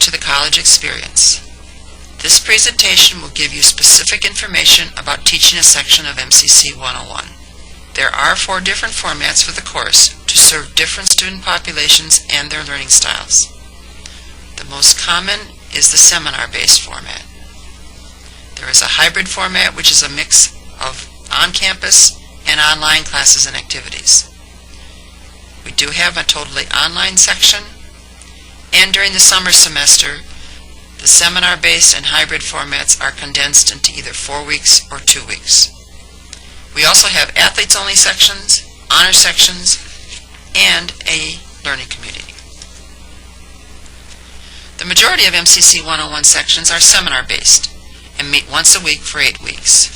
to the college experience. This presentation will give you specific information about teaching a section of MCC 101. There are 4 different formats for the course to serve different student populations and their learning styles. The most common is the seminar-based format. There is a hybrid format, which is a mix of on-campus and online classes and activities. We do have a totally online section, and during the summer semester, the seminar-based and hybrid formats are condensed into either 4 weeks or 2 weeks. We also have athletes-only sections, honor sections, and a learning community. The majority of MCC 101 sections are seminar-based and meet once a week for 8 weeks.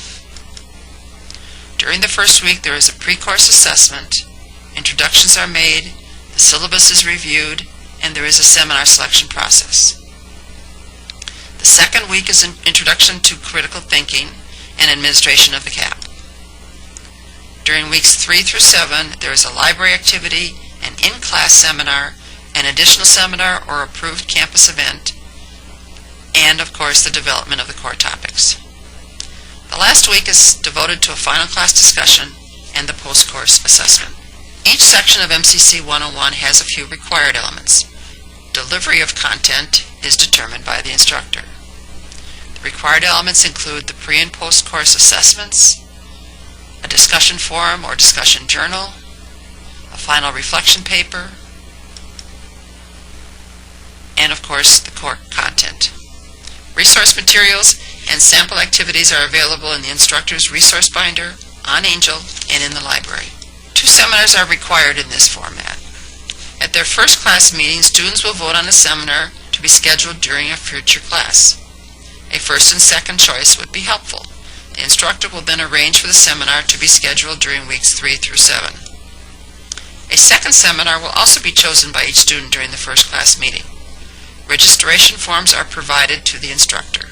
During the first week, there is a pre-course assessment, introductions are made, the syllabus is reviewed, and there is a seminar selection process. The second week is an introduction to critical thinking and administration of the CAP. During weeks 3 through 7, there is a library activity, an in-class seminar, an additional seminar or approved campus event, and of course the development of the core topics. The last week is devoted to a final class discussion and the post-course assessment. Each section of MCC 101 has a few required elements. Delivery of content is determined by the instructor. The required elements include the pre- and post-course assessments, a discussion forum or discussion journal, a final reflection paper, and of course the core content. Resource materials and sample activities are available in the instructor's resource binder, on Angel, and in the library. 2 seminars are required in this format. At their first class meeting, students will vote on a seminar to be scheduled during a future class. A first and second choice would be helpful. The instructor will then arrange for the seminar to be scheduled during weeks 3 through 7. A second seminar will also be chosen by each student during the first class meeting. Registration forms are provided to the instructor.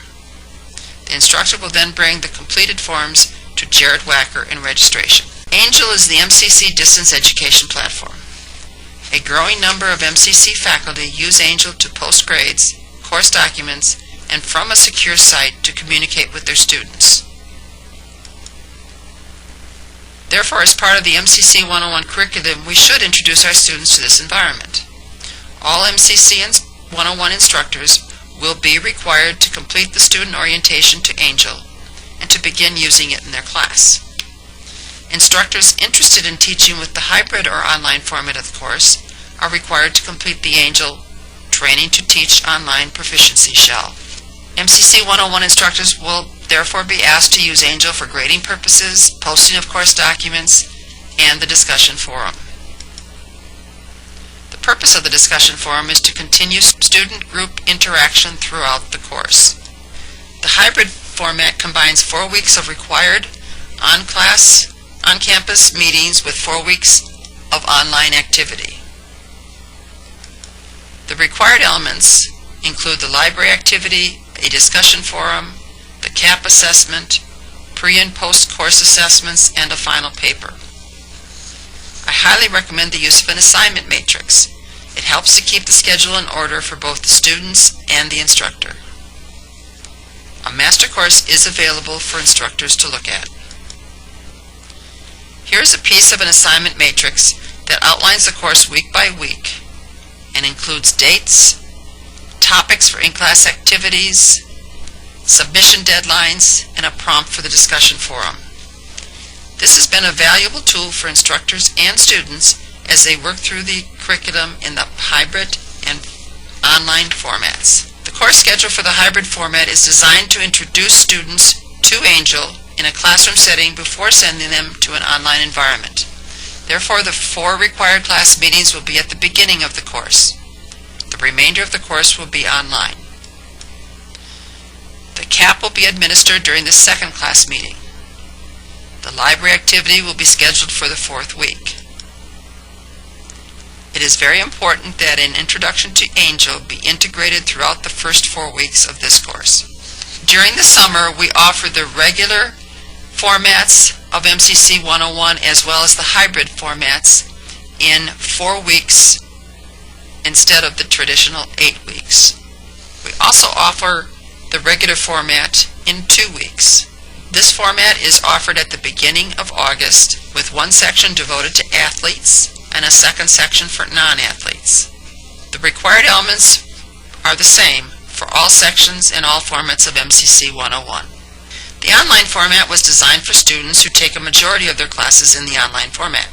The instructor will then bring the completed forms to Jared Wacker in registration. Angel is the MCC distance education platform. A growing number of MCC faculty use Angel to post grades, course documents, and from a secure site to communicate with their students. Therefore, as part of the MCC 101 curriculum, we should introduce our students to this environment. All MCC 101 instructors will be required to complete the student orientation to Angel and to begin using it in their class. Instructors interested in teaching with the hybrid or online format of the course are required to complete the Angel Training to Teach Online Proficiency shell. MCC 101 instructors will therefore be asked to use Angel for grading purposes, posting of course documents, and the discussion forum. The purpose of the discussion forum is to continue student group interaction throughout the course. The hybrid format combines 4 weeks of required on-campus meetings with 4 weeks of online activity. The required elements include the library activity, a discussion forum, the CAP assessment, pre- and post-course assessments, and a final paper. I highly recommend the use of an assignment matrix. It helps to keep the schedule in order for both the students and the instructor. A master course is available for instructors to look at. Here's a piece of an assignment matrix that outlines the course week by week and includes dates, topics for in-class activities, submission deadlines, and a prompt for the discussion forum. This has been a valuable tool for instructors and students as they work through the curriculum in the hybrid and online formats. The course schedule for the hybrid format is designed to introduce students to Angel in a classroom setting before sending them to an online environment. Therefore, the 4 required class meetings will be at the beginning of the course. The remainder of the course will be online. The CAP will be administered during the second class meeting. The library activity will be scheduled for the 4th week. It is very important that an introduction to Angel be integrated throughout the first 4 weeks of this course. During the summer, we offer the regular formats of MCC 101 as well as the hybrid formats in 4 weeks instead of the traditional 8 weeks. also offer the regular format in 2 weeks. This format is offered at the beginning of August, with one section devoted to athletes and a second section for non-athletes. The required elements are the same for all sections and all formats of Mcc101. The online format was designed for students who take a majority of their classes in the online format.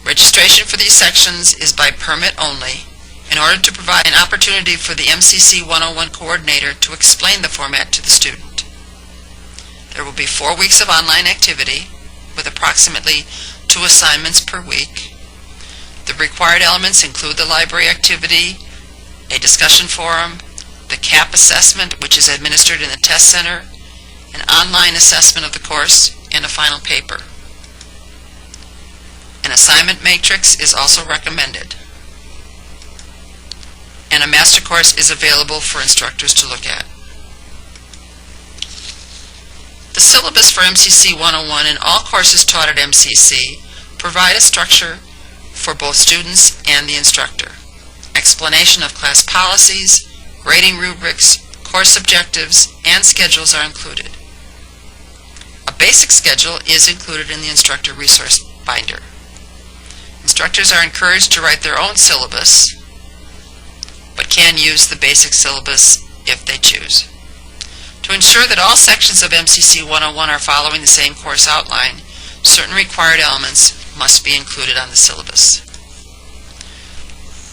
Registration for these sections is by permit only, in order to provide an opportunity for the Mcc101 coordinator to explain the format to the student. There will be 4 weeks of online activity, with approximately 2 assignments per week. The required elements include the library activity, a discussion forum, the CAP assessment, which is administered in the test center, an online assessment of the course, and a final paper. An assignment matrix is also recommended, and a master course is available for instructors to look at. The syllabus for Mcc101 and all courses taught at MCC provide a structure for both students and the instructor. Explanation of class policies, grading rubrics, course objectives, and schedules are included. A basic schedule is included in the instructor resource binder. Instructors are encouraged to write their own syllabus, but can use the basic syllabus if they choose. To ensure that all sections of Mcc101 are following the same course outline, certain required elements must be included on the syllabus.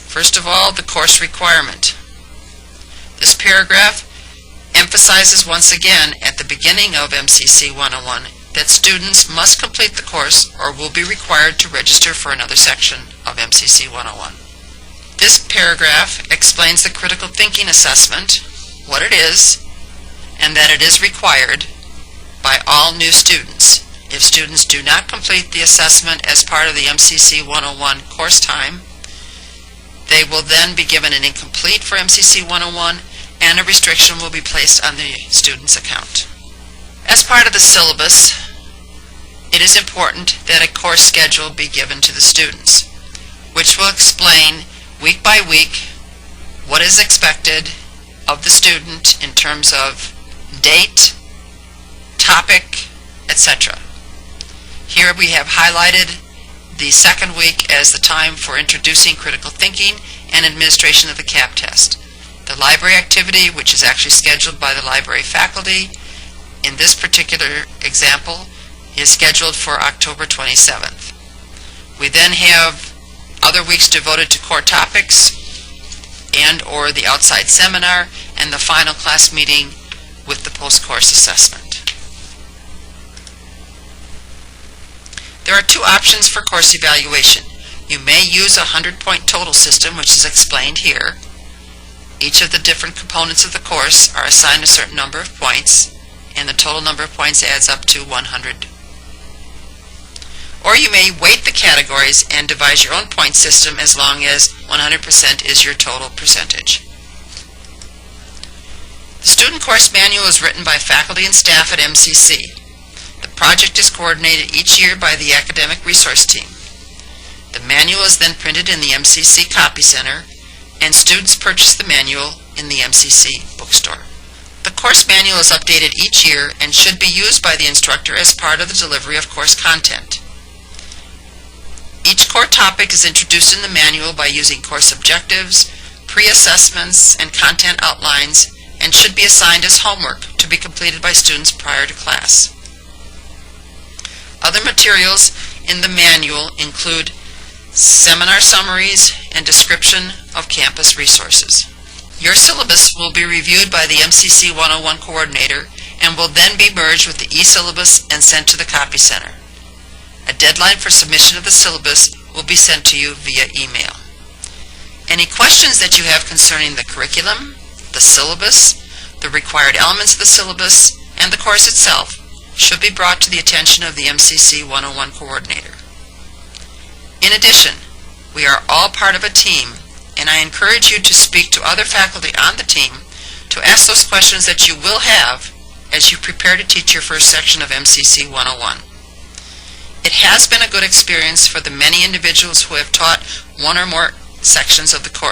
First of all, the course requirement. This paragraph emphasizes once again at the beginning of Mcc101 that students must complete the course or will be required to register for another section of Mcc101. This paragraph explains the critical thinking assessment, what it is, and that it is required by all new students. If students do not complete the assessment as part of the Mcc101 course time, they will then be given an incomplete for Mcc101, and a restriction will be placed on the student's account. As part of the syllabus, it is important that a course schedule be given to the students, which will explain week by week what is expected of the student in terms of date, topic, etc. Here we have highlighted the second week as the time for introducing critical thinking and administration of the CAP test. The library activity, which is actually scheduled by the library faculty, in this particular example, is scheduled for October 27th. We then have other weeks devoted to core topics and/or the outside seminar, and the final class meeting with the post-course assessment. There are 2 options for course evaluation. You may use a 100-point total system, which is explained here. Each of the different components of the course are assigned a certain number of points, and the total number of points adds up to 100. Or you may weight the categories and devise your own point system as long as 100% is your total percentage. The student course manual is written by faculty and staff at MCC. The project is coordinated each year by the academic resource team. The manual is then printed in the MCC Copy Center, and students purchase the manual in the MCC bookstore. The course manual is updated each year and should be used by the instructor as part of the delivery of course content. Each core topic is introduced in the manual by using course objectives, pre-assessments, and content outlines, and should be assigned as homework to be completed by students prior to class. Other materials in the manual include seminar summaries and description of campus resources. Your syllabus will be reviewed by the Mcc101 coordinator and will then be merged with the e-syllabus and sent to the Copy Center. A deadline for submission of the syllabus will be sent to you via email. Any questions that you have concerning the curriculum, the syllabus, the required elements of the syllabus, and the course itself should be brought to the attention of the Mcc101 coordinator. In addition, we are all part of a team, and I encourage you to speak to other faculty on the team to ask those questions that you will have as you prepare to teach your first section of Mcc101. It has been a good experience for the many individuals who have taught one or more sections of the course.